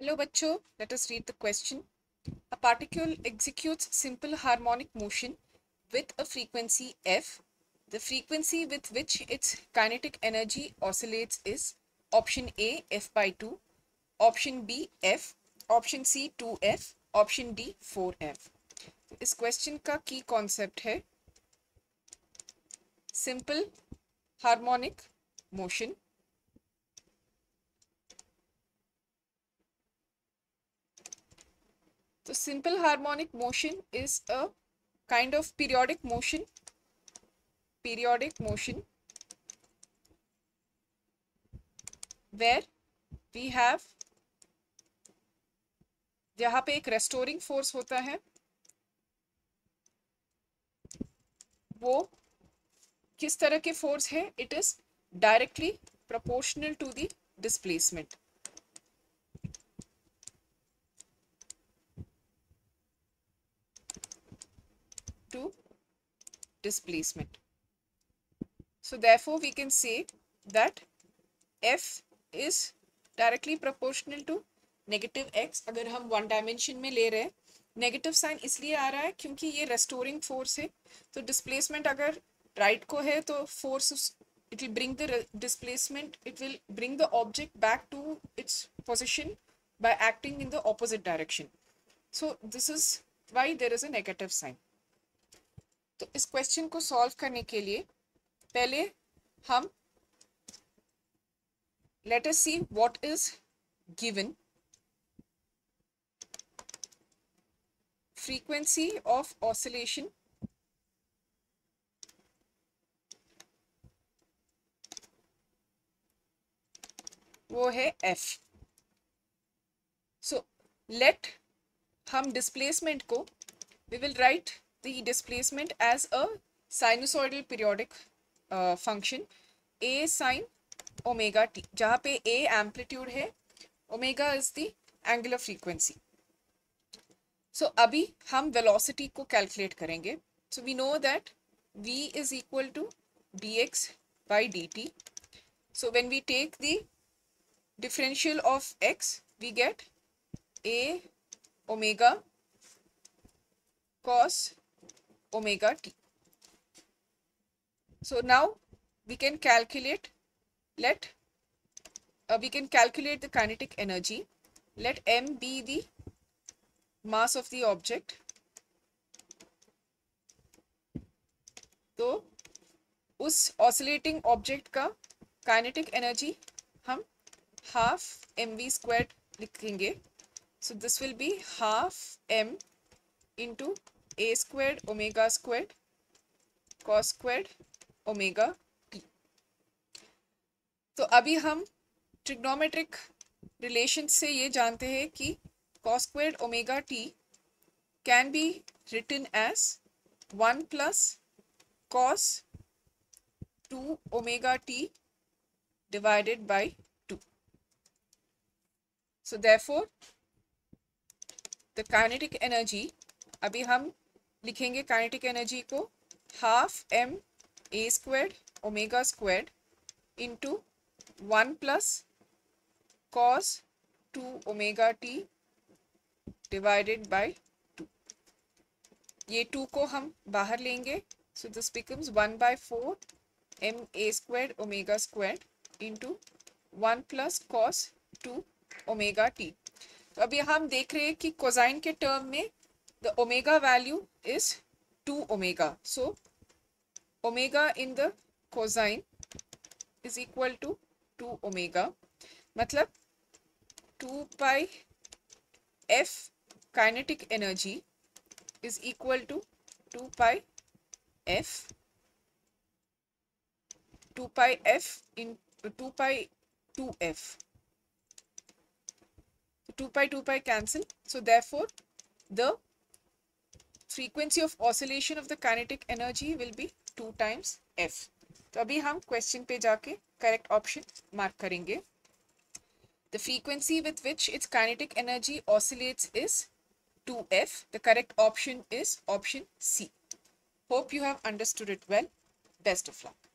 Hello बच्चों, let us read the question. A particle executes simple harmonic motion with a frequency f. The frequency with which its kinetic energy oscillates is option A f by 2, option B f, option C 2f, option D 4f. इस question का की concept है simple harmonic motion. So simple harmonic motion is a kind of periodic motion where we have जहाँ पे एक restoring force होता है वो किस तरह के फोर्स है. It is directly proportional to the displacement. So therefore we can say that f is directly proportional to negative x. अगर हम वन डायमेंशन में ले रहे हैं नेगेटिव साइन इसलिए आ रहा है क्योंकि ये रेस्टोरिंग फोर्स है. तो डिस्प्लेसमेंट अगर राइट को है तो force it will bring the displacement, it will bring the object back to its position by acting in the opposite direction. So this is why there is a negative sign. तो इस question को solve करने के लिए पहले हम let us see what is given. Frequency of oscillation वो है f. So let हम displacement को we will write the displacement as a sinusoidal periodic function a sin omega t, जहाँ पे a amplitude है, omega is the angular frequency. So अभी हम velocity को calculate करेंगे. So we know that v is equal to dx by dt. So when we take the differential of x, we get a omega cos omega t. So now we can calculate, we can calculate the kinetic energy. Let m be the mass of the object. तो उस oscillating object का kinetic energy हम half mv squared लिखेंगे. So this will be half m into a squared omega squared cos squared omega t. तो अभी हम trigonometric relation से ये जानते हैं कि cos squared omega t can be written as 1 plus cos 2 omega t divided by 2. So therefore the kinetic energy, अभी हम लिखेंगे kinetic energy को half m a squared omega squared into 1 plus cos 2 omega t divided by 2. ये 2 को हम बाहर लेंगे. So this becomes 1 by 4 m a squared omega squared into 1 plus cos 2 omega t. तो अभी हम देख रहे हैं कि कोसाइन के टर्म में the omega value is 2 omega. So omega in the cosine is equal to 2 omega. मतलब 2 pi f kinetic energy is equal to 2 pi f in 2 pi 2f. 2 pi cancel. So therefore the frequency of oscillation of the kinetic energy will be 2 times f. तो अभी हम question पे जाके correct option mark करेंगे. The frequency with which its kinetic energy oscillates is 2f. The correct option is option C. Hope you have understood it well. Best of luck.